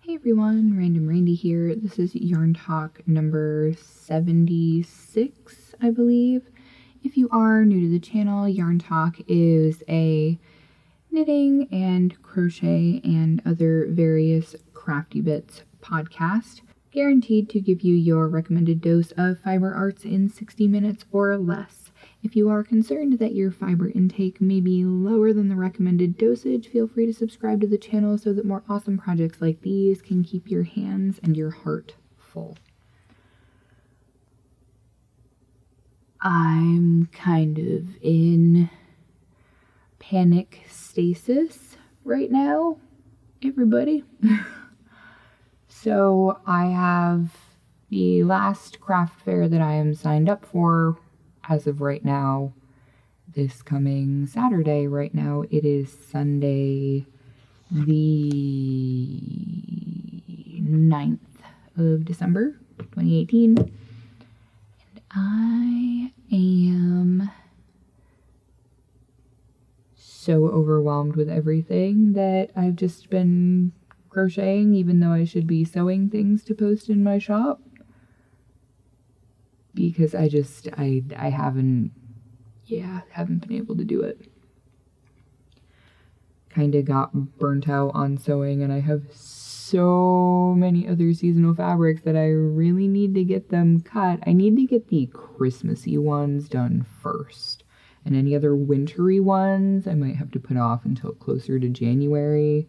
Hey everyone, Random Randy here. This is Yarn Talk number 76, I believe. If you are new to the channel, Yarn Talk is a knitting and crochet and other various crafty bits podcast, guaranteed to give you your recommended dose of fiber arts in 60 minutes or less. If you are concerned that your fiber intake may be lower than the recommended dosage, feel free to subscribe to the channel so that more awesome projects like these can keep your hands and your heart full. I'm kind of in panic stasis right now, everybody. So I have the last craft fair that I am signed up for as of right now, this coming Saturday. Right now it is Sunday the 9th of December 2018, and I am so overwhelmed with everything that I've just been crocheting, even though I should be sewing things to post in my shop, because I haven't been able to do it. Kind of got burnt out on sewing, and I have so many other seasonal fabrics that I really need to get them cut. I need to get the Christmassy ones done first, and any other wintry ones I might have to put off until closer to January.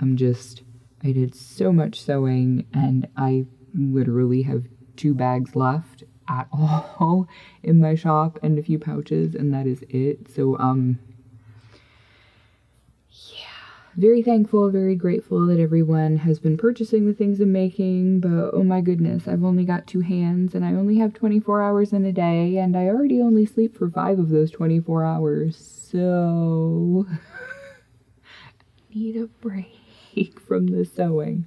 I did so much sewing, and I literally have 2 bags left at all in my shop and a few pouches, and that is it. So very thankful, very grateful that everyone has been purchasing the things I'm making, but oh my goodness, I've only got 2 hands and I only have 24 hours in a day, and I already only sleep for 5 of those 24 hours, so I need a break from the sewing.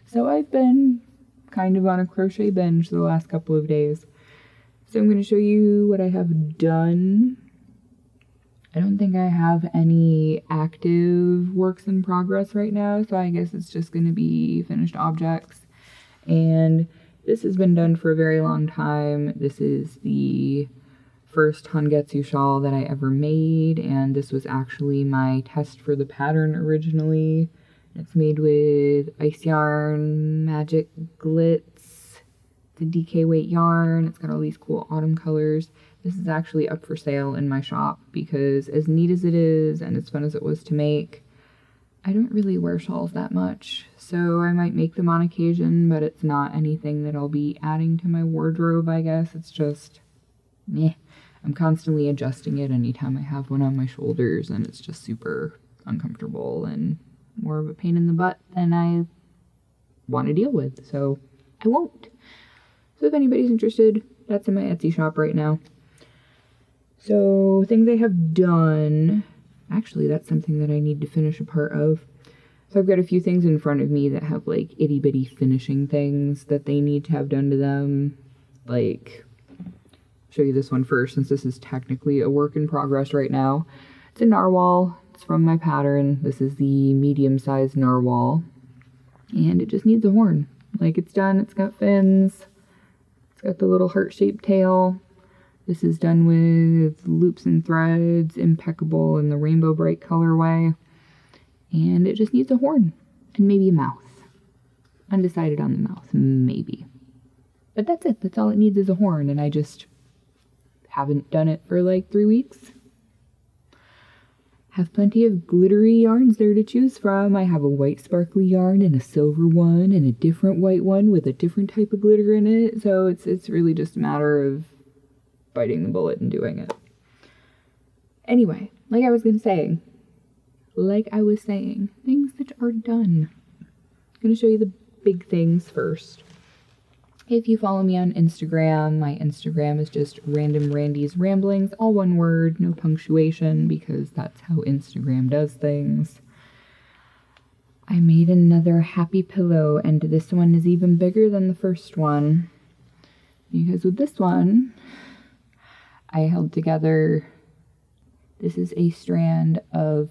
So I've been kind of on a crochet binge the last couple of days. So I'm going to show you what I have done. I don't think I have any active works in progress right now, so I guess it's just going to be finished objects. And this has been done for a very long time. This is the first Hangetsu shawl that I ever made, and this was actually my test for the pattern originally. It's made with ice yarn, magic glitz, the DK weight yarn. It's got all these cool autumn colors. This is actually up for sale in my shop because, as neat as it is and as fun as it was to make, I don't really wear shawls that much. So I might make them on occasion, but it's not anything that I'll be adding to my wardrobe, I guess. It's just meh. I'm constantly adjusting it anytime I have one on my shoulders, and it's just super uncomfortable and more of a pain in the butt than I want to deal with. So I won't. So if anybody's interested, that's in my Etsy shop right now. So things I have done, actually that's something that I need to finish a part of. So I've got a few things in front of me that have like itty bitty finishing things that they need to have done to them. Like, show you this one first, since this is technically a work in progress right now. It's a narwhal. It's from my pattern. This is the medium-sized narwhal, and it just needs a horn. Like, it's done. It's got fins. It's got the little heart-shaped tail. This is done with loops and threads, impeccable in the rainbow bright colorway, and it just needs a horn and maybe a mouth. Undecided on the mouth, maybe. But that's it. That's all it needs is a horn, and I just haven't done it for like 3 weeks. Have plenty of glittery yarns there to choose from. I have a white sparkly yarn and a silver one and a different white one with a different type of glitter in it. So it's really just a matter of biting the bullet and doing it. Anyway, like I was saying, things that are done. I'm going to show you the big things first. If you follow me on Instagram, my Instagram is just Random Randy's Ramblings, all one word, no punctuation, because that's how Instagram does things. I made another happy pillow, and this one is even bigger than the first one, because with this one, I held together, this is a strand of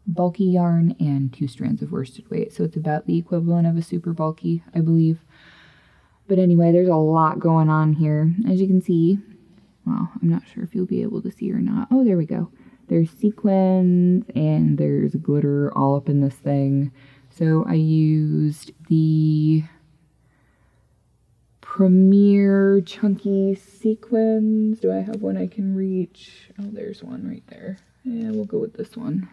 bulky yarn and 2 strands of worsted weight. So it's about the equivalent of a super bulky, I believe. But anyway, there's a lot going on here. As you can see, well, I'm not sure if you'll be able to see or not. Oh, there we go. There's sequins and there's glitter all up in this thing. So I used the Premier Chunky Sequins. Do I have one I can reach? Oh, there's one right there. Yeah, we'll go with this one.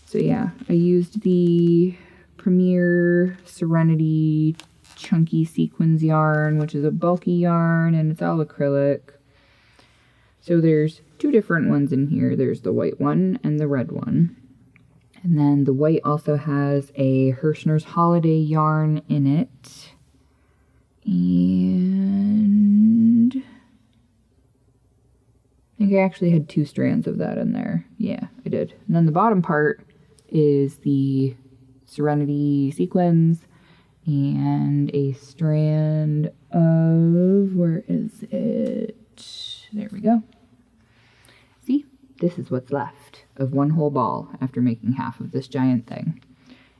So yeah, I used the Premier Serenity Chunky Sequins yarn, which is a bulky yarn, and it's all acrylic. So there's 2 different ones in here. There's the white one and the red one. And then the white also has a Hirschner's Holiday yarn in it. And I think I actually had 2 strands of that in there. Yeah, I did. And then the bottom part is the Serenity Sequins and a strand of, where is it? There we go. See, this is what's left of one whole ball after making half of this giant thing.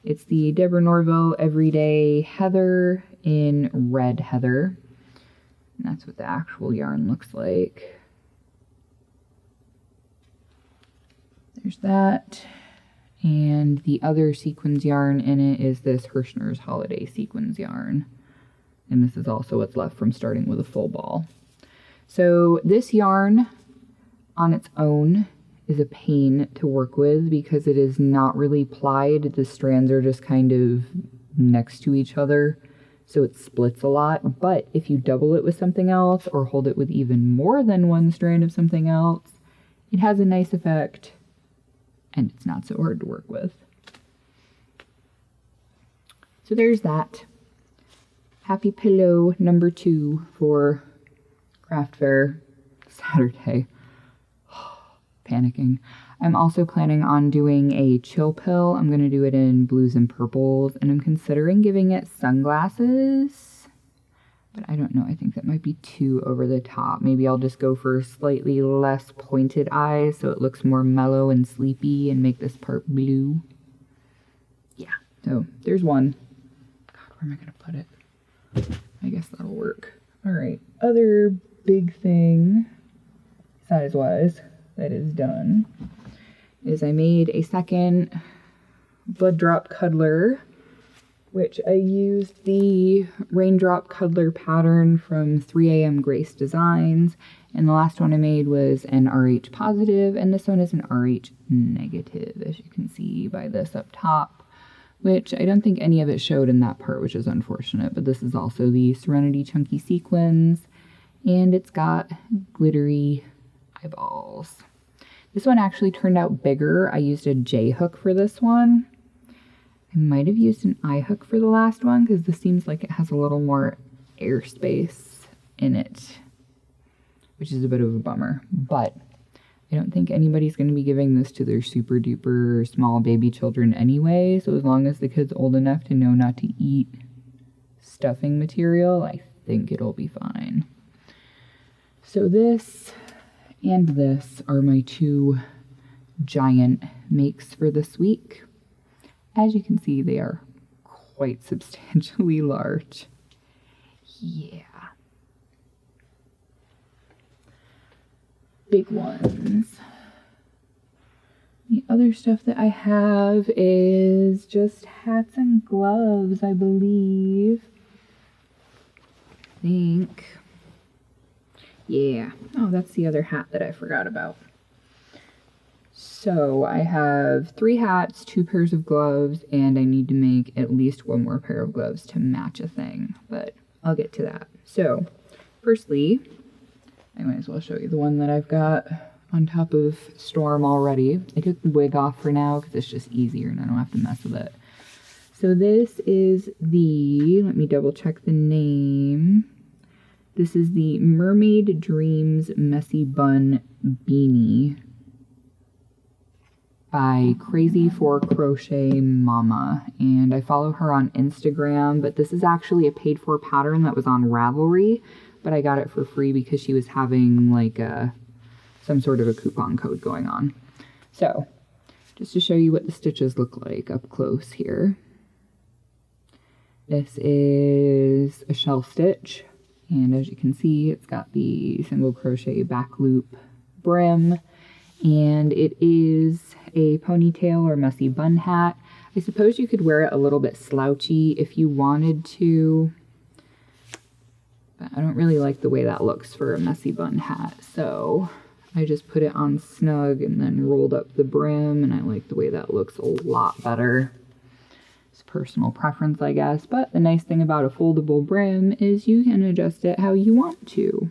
It's the Deborah Norville Everyday Heather in red heather. And that's what the actual yarn looks like. There's that. And the other sequins yarn in it is this Hirschner's Holiday Sequins yarn. And this is also what's left from starting with a full ball. So this yarn on its own is a pain to work with because it is not really plied. The strands are just kind of next to each other, so it splits a lot. But if you double it with something else or hold it with even more than one strand of something else, it has a nice effect. And it's not so hard to work with. So there's that. Happy pillow number 2 for craft fair Saturday. Panicking. I'm also planning on doing a chill pill. I'm going to do it in blues and purples. And I'm considering giving it sunglasses. But I don't know. I think that might be too over the top. Maybe I'll just go for slightly less pointed eyes so it looks more mellow and sleepy and make this part blue. Yeah, so there's one. God, where am I going to put it? I guess that'll work. All right, other big thing, size-wise, that is done is I made a second blood drop cuddler, which I used the raindrop cuddler pattern from 3am Grace Designs, and the last one I made was an RH positive, and this one is an RH negative, as you can see by this up top, which I don't think any of it showed in that part, which is unfortunate, but this is also the Serenity Chunky Sequins, and it's got glittery eyeballs. This one actually turned out bigger. I used a J-hook for this one. I might have used an I-hook for the last one because this seems like it has a little more airspace in it, which is a bit of a bummer. But I don't think anybody's going to be giving this to their super duper small baby children anyway, so as long as the kid's old enough to know not to eat stuffing material, I think it'll be fine. So this and this are my 2 giant makes for this week. As you can see, they are quite substantially large. Yeah. Big ones. The other stuff that I have is just hats and gloves, I believe. I think. Yeah. Oh, that's the other hat that I forgot about. So I have 3 hats, 2 pairs of gloves, and I need to make at least 1 more pair of gloves to match a thing, but I'll get to that. So firstly, I might as well show you the one that I've got on top of Storm already. I took the wig off for now because it's just easier and I don't have to mess with it. So this is the, let me double check the name. This is the Mermaid Dreams Messy Bun Beanie by Crazy for Crochet Mama, and I follow her on Instagram, but this is actually a paid for pattern that was on Ravelry, but I got it for free because she was having like some sort of a coupon code going on. So just to show you what the stitches look like up close here. This is a shell stitch, and as you can see, it's got the single crochet back loop brim, and it is a ponytail or messy bun hat. I suppose you could wear it a little bit slouchy if you wanted to, but I don't really like the way that looks for a messy bun hat, so I just put it on snug and then rolled up the brim, and I like the way that looks a lot better. It's personal preference, I guess, but the nice thing about a foldable brim is you can adjust it how you want to.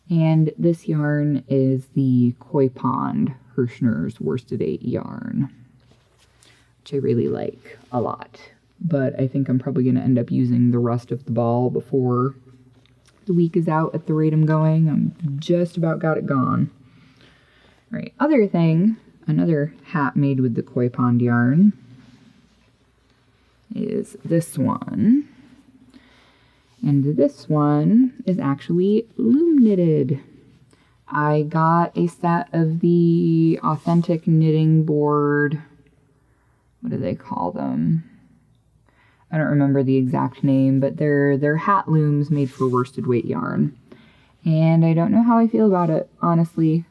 And this yarn is the Koi Pond Hirschner's Worsted 8 yarn, which I really like a lot. But I think I'm probably going to end up using the rest of the ball before the week is out at the rate I'm going. I'm just about got it gone. All right, other thing, another hat made with the Koi Pond yarn is this one. And this one is actually loom knitted. I got a set of the authentic knitting board. What do they call them? I don't remember the exact name, but they're hat looms made for worsted weight yarn. And I don't know how I feel about it, honestly.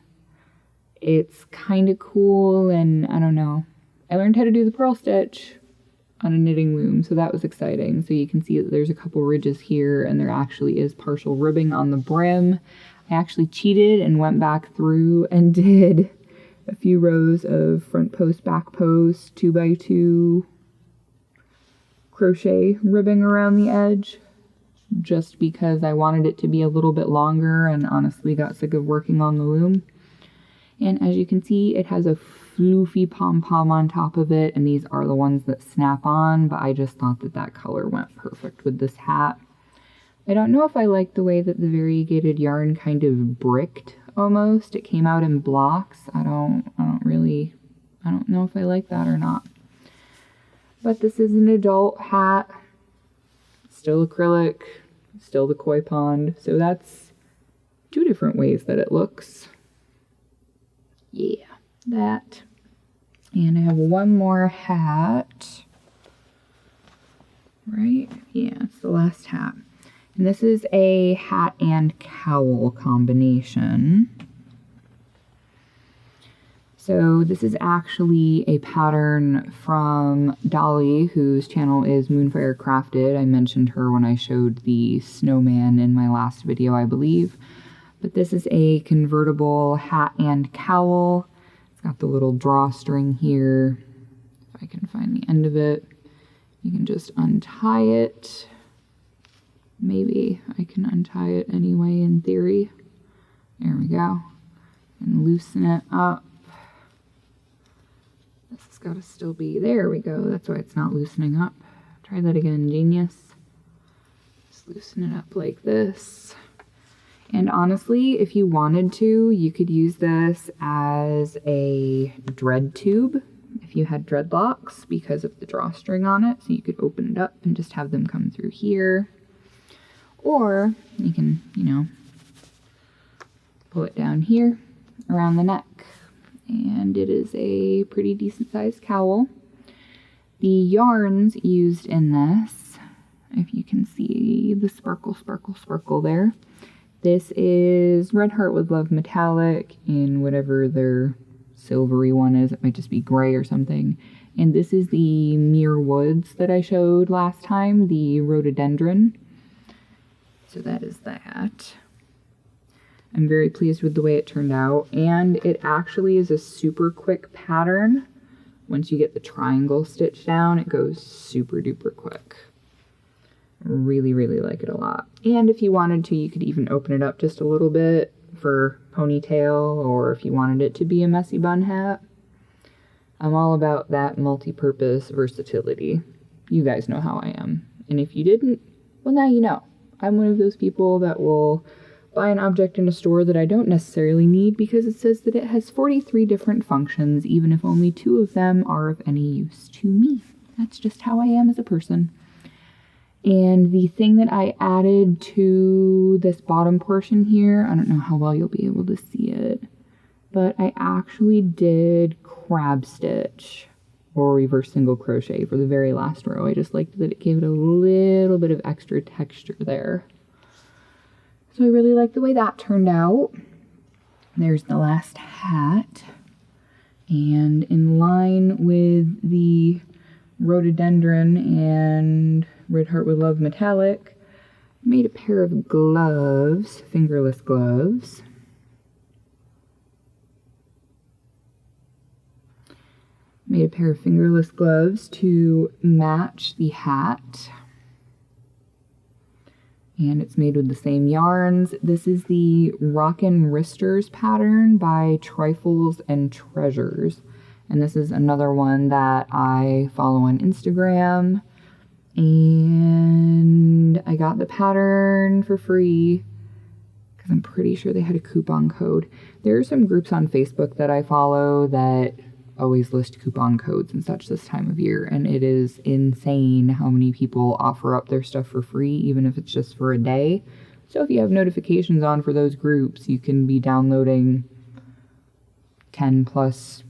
It's kind of cool, and I don't know. I learned how to do the purl stitch on a knitting loom, so that was exciting. So you can see that there's a couple ridges here, and there actually is partial ribbing on the brim. I actually cheated and went back through and did a few rows of front post, back post, 2x2 crochet ribbing around the edge, just because I wanted it to be a little bit longer and honestly got sick of working on the loom. And as you can see, it has a floofy pom-pom on top of it, and these are the ones that snap on, but I just thought that that color went perfect with this hat. I don't know if I like the way that the variegated yarn kind of bricked almost. It came out in blocks. I don't know if I like that or not. But this is an adult hat, still acrylic, still the Koi Pond, so that's two different ways that it looks. Yeah, that. And I have one more hat, right? Yeah, it's the last hat. And this is a hat and cowl combination. So this is actually a pattern from Dolly, whose channel is Moonfire Crafted. I mentioned her when I showed the snowman in my last video, I believe. But this is a convertible hat and cowl. It's got the little drawstring here. If I can find the end of it, you can just untie it. Maybe I can untie it anyway in theory. There we go. And loosen it up. This has got to still be, there we go. That's why it's not loosening up. Try that again, genius. Just loosen it up like this. And honestly, if you wanted to, you could use this as a dread tube if you had dreadlocks because of the drawstring on it. So you could open it up and just have them come through here. Or you can, pull it down here around the neck. And it is a pretty decent sized cowl. The yarns used in this, if you can see the sparkle there. This is Red Heart with Love Metallic in whatever their silvery one is. It might just be gray or something. And this is the Muir Woods that I showed last time, the rhododendron. So that is that. I'm very pleased with the way it turned out, and it actually is a super quick pattern. Once you get the triangle stitch down, it goes super duper quick. Really, really like it a lot. And if you wanted to, you could even open it up just a little bit for ponytail, or if you wanted it to be a messy bun hat. I'm all about that multi-purpose versatility. You guys know how I am. And if you didn't, well, now you know. I'm one of those people that will buy an object in a store that I don't necessarily need because it says that it has 43 different functions, even if only 2 of them are of any use to me. That's just how I am as a person. And the thing that I added to this bottom portion here, I don't know how well you'll be able to see it. but I actually did crab stitch or reverse single crochet for the very last row. I just liked that it gave it a little bit of extra texture there. So I really like the way that turned out. There's the last hat. And in line with the rhododendron and Red Heart with Love metallic, I made a pair of gloves, fingerless gloves. Made a pair of fingerless gloves to match the hat. And it's made with the same yarns. This is the Rockin' Wristers pattern by Trifles and Treasures. And this is another one that I follow on Instagram. And I got the pattern for free because I'm pretty sure they had a coupon code. There are some groups on Facebook that I follow that always list coupon codes and such this time of year, and it is insane how many people offer up their stuff for free, even if it's just for a day. So if you have notifications on for those groups, you can be downloading 10 plus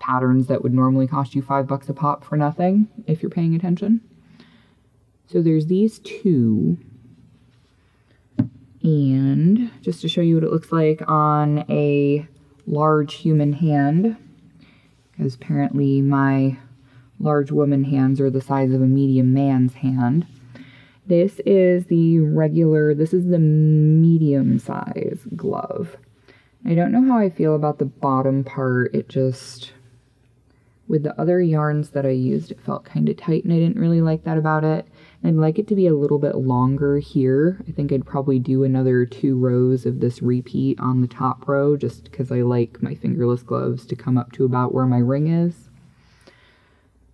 patterns that would normally cost you $5 a pop for nothing if you're paying attention. So there's these two, and just to show you what it looks like on a large human hand, because apparently my large woman hands are the size of a medium man's hand. This is the medium size glove. I don't know how I feel about the bottom part. It just, with the other yarns that I used, it felt kind of tight, and I didn't really like that about it. I'd like it to be a little bit longer here. I think I'd probably do another 2 rows of this repeat on the top row, just because I like my fingerless gloves to come up to about where my ring is.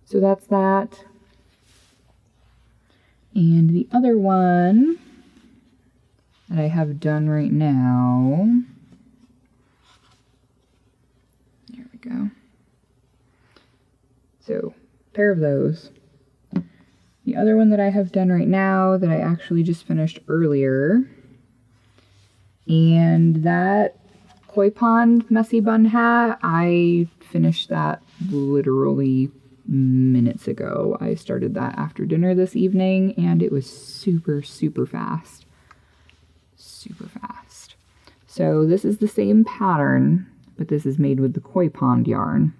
So that's that. And the other one that I have done right now, there we go. So, pair of those. The other one that I have done right now that I actually just finished earlier, and that Koi Pond Messy Bun hat, I finished that literally minutes ago. I started that after dinner this evening, and it was super, super fast. Super fast. So this is the same pattern, but this is made with the Koi Pond yarn.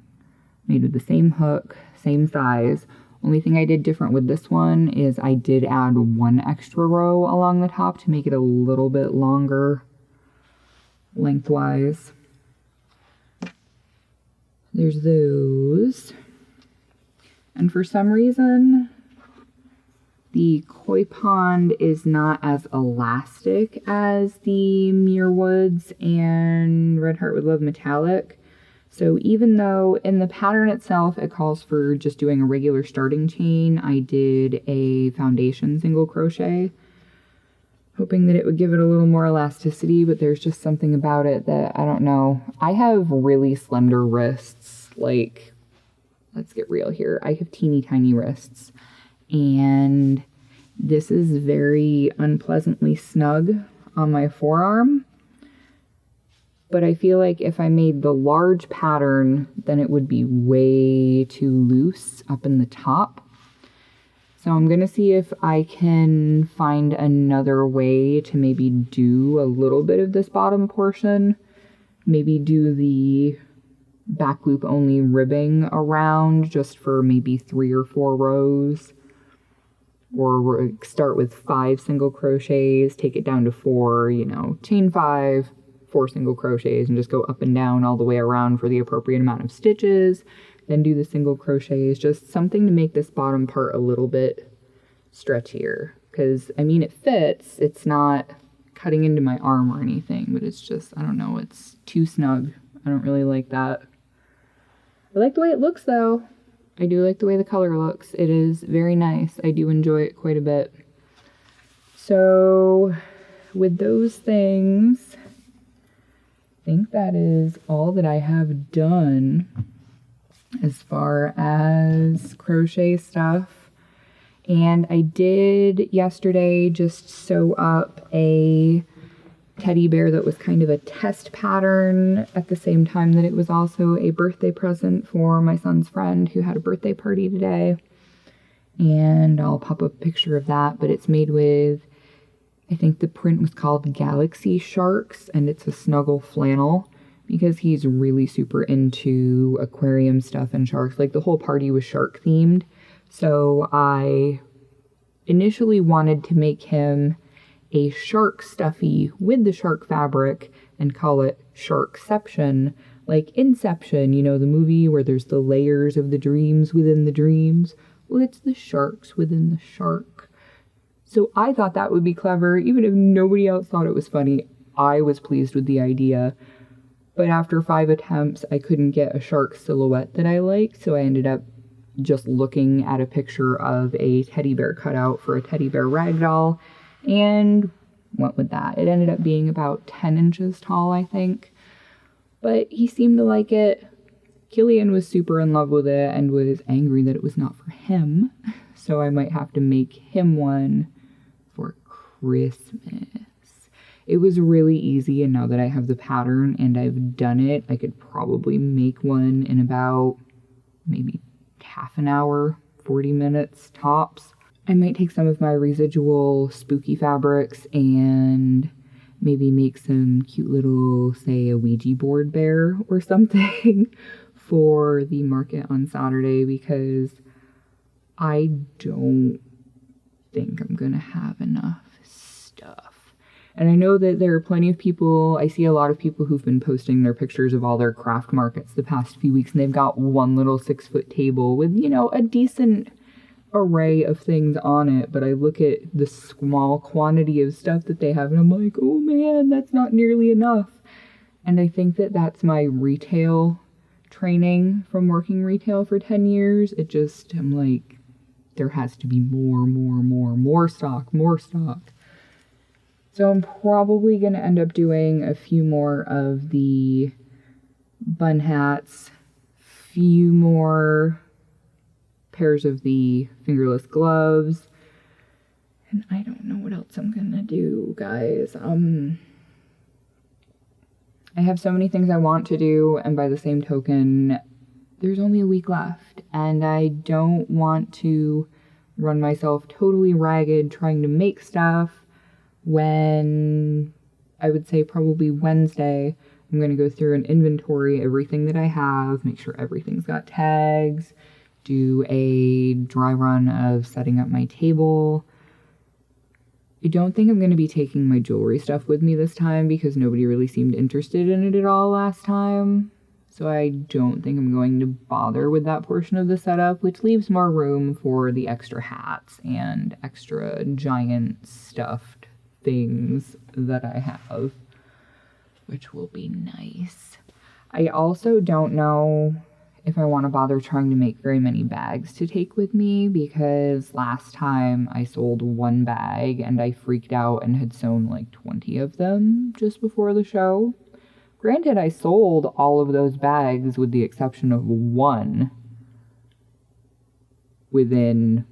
Made with the same hook, same size. Only thing I did different with this one is I did add 1 extra row along the top to make it a little bit longer lengthwise. There's those. And for some reason, the Koi Pond is not as elastic as the Muirwoods and Red Heart with Love metallic. So even though in the pattern itself it calls for just doing a regular starting chain, I did a foundation single crochet, hoping that it would give it a little more elasticity, but there's just something about it that I don't know. I have really slender wrists, like, let's get real here. I have teeny tiny wrists, and this is very unpleasantly snug on my forearm. But I feel like if I made the large pattern, then it would be way too loose up in the top. So I'm going to see if I can find another way to maybe do a little bit of this bottom portion. Maybe do the back loop only ribbing around just for maybe 3 or 4 rows. Or start with 5 single crochets, take it down to 4, chain 5. 4 single crochets and just go up and down all the way around for the appropriate amount of stitches, then do the single crochets, just something to make this bottom part a little bit stretchier, because I mean it fits, it's not cutting into my arm or anything, but it's just, I don't know, it's too snug. I don't really like that. I like the way it looks though. I do like the way the color looks. It is very nice. I do enjoy it quite a bit. So with those things, I think that is all that I have done as far as crochet stuff. And I did yesterday just sew up a teddy bear that was kind of a test pattern at the same time that it was also a birthday present for my son's friend who had a birthday party today. And I'll pop up a picture of that, but it's made with, I think the print was called Galaxy Sharks, and it's a snuggle flannel because he's really super into aquarium stuff and sharks. Like, the whole party was shark themed. So I initially wanted to make him a shark stuffy with the shark fabric and call it Sharkception, like Inception, you know, the movie where there's the layers of the dreams within the dreams. Well, it's the sharks within the shark. So I thought that would be clever. Even if nobody else thought it was funny, I was pleased with the idea. But after 5 attempts, I couldn't get a shark silhouette that I liked, so I ended up just looking at a picture of a teddy bear cutout for a teddy bear ragdoll and went with that. It ended up being about 10 inches tall, I think. But he seemed to like it. Killian was super in love with it and was angry that it was not for him. So I might have to make him one for Christmas. It was really easy, and now that I have the pattern and I've done it, I could probably make one in about maybe half an hour, 40 minutes tops. I might take some of my residual spooky fabrics and maybe make some cute little, say, a Ouija board bear or something for the market on Saturday, because I don't think I'm gonna have enough stuff. And I know that there are plenty of people, I see a lot of people who've been posting their pictures of all their craft markets the past few weeks, and they've got one little 6-foot table with, you know, a decent array of things on it. But I look at the small quantity of stuff that they have, and I'm like, oh man, that's not nearly enough. And I think that that's my retail training from working retail for 10 years. I'm like, there has to be more stock. So I'm probably going to end up doing a few more of the bun hats, few more pairs of the fingerless gloves, and I don't know what else I'm going to do, guys. I have so many things I want to do, and by the same token, there's only a week left, and I don't want to run myself totally ragged trying to make stuff when I would say probably Wednesday. I'm going to go through and inventory everything that I have, make sure everything's got tags, do a dry run of setting up my table. I don't think I'm going to be taking my jewelry stuff with me this time because nobody really seemed interested in it at all last time. So I don't think I'm going to bother with that portion of the setup, which leaves more room for the extra hats and extra giant stuffed things that I have, which will be nice. I also don't know if I want to bother trying to make very many bags to take with me, because last time I sold one bag and I freaked out and had sewn like 20 of them just before the show. Granted, I sold all of those bags with the exception of one within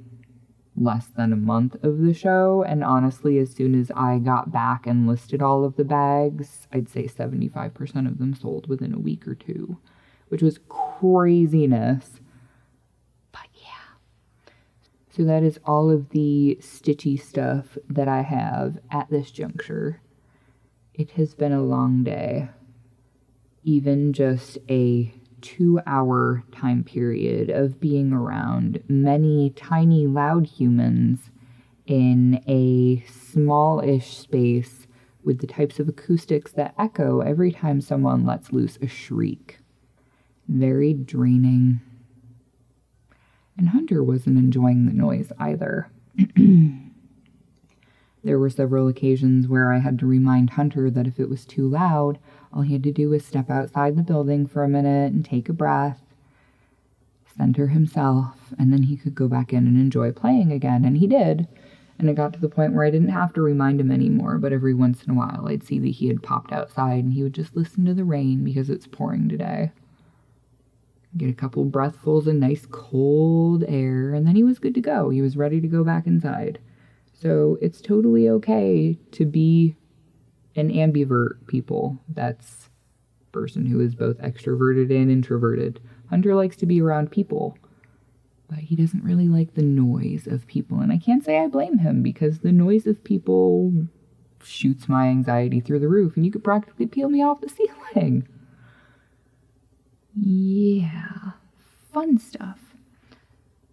less than a month of the show, and honestly, as soon as I got back and listed all of the bags, I'd say 75% of them sold within a week or two, which was craziness. But yeah, so that is all of the stitchy stuff that I have at this juncture. It has been a long day. Even just a 2-hour time period of being around many tiny loud humans in a smallish space with the types of acoustics that echo every time someone lets loose a shriek. Very draining. And Hunter wasn't enjoying the noise either. There were several occasions where I had to remind Hunter that if it was too loud, all he had to do was step outside the building for a minute and take a breath, center himself, and then he could go back in and enjoy playing again. And he did. And it got to the point where I didn't have to remind him anymore, but every once in a while I'd see that he had popped outside and he would just listen to the rain because it's pouring today. Get a couple breathfuls of nice cold air, and then he was good to go. He was ready to go back inside. So it's totally okay to be an ambivert people. That's a person who is both extroverted and introverted. Hunter likes to be around people, but he doesn't really like the noise of people. And I can't say I blame him, because the noise of people shoots my anxiety through the roof, and you could practically peel me off the ceiling. Yeah, fun stuff.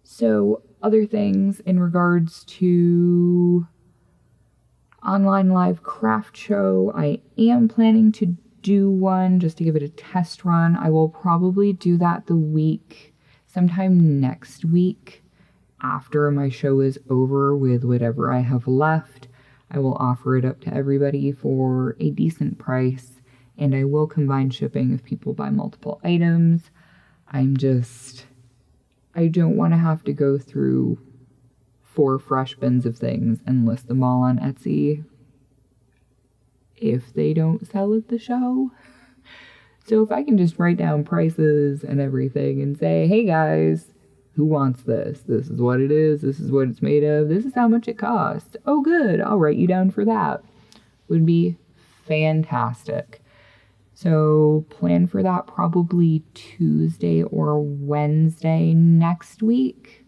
So, other things in regards to online live craft show, I am planning to do one just to give it a test run. I will probably do that sometime next week after my show is over with whatever I have left. I will offer it up to everybody for a decent price, and I will combine shipping if people buy multiple items. I don't want to have to go through 4 fresh bins of things and list them all on Etsy if they don't sell at the show. So if I can just write down prices and everything and say, hey guys, who wants this? This is what it is. This is what it's made of. This is how much it costs. Oh, good. I'll write you down for that. Would be fantastic. So plan for that probably Tuesday or Wednesday next week.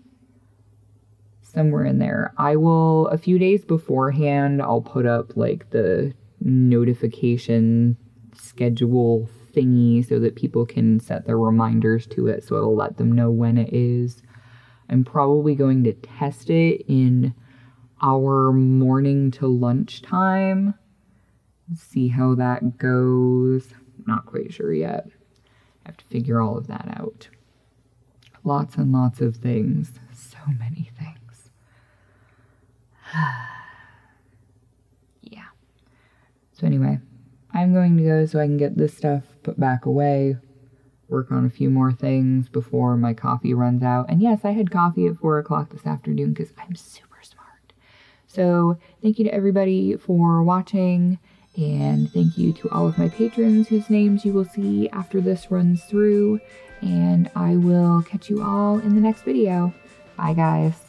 Somewhere in there. I will, a few days beforehand, I'll put up like the notification schedule thingy so that people can set their reminders to it, so it'll let them know when it is. I'm probably going to test it in our morning to lunch time. See how that goes. Not quite sure yet. I have to figure all of that out. Lots and lots of things. So many things. Yeah. So anyway, I'm going to go so I can get this stuff put back away, work on a few more things before my coffee runs out. And yes, I had coffee at 4 o'clock this afternoon because I'm super smart. So thank you to everybody for watching, and thank you to all of my patrons whose names you will see after this runs through. And I will catch you all in the next video. Bye guys.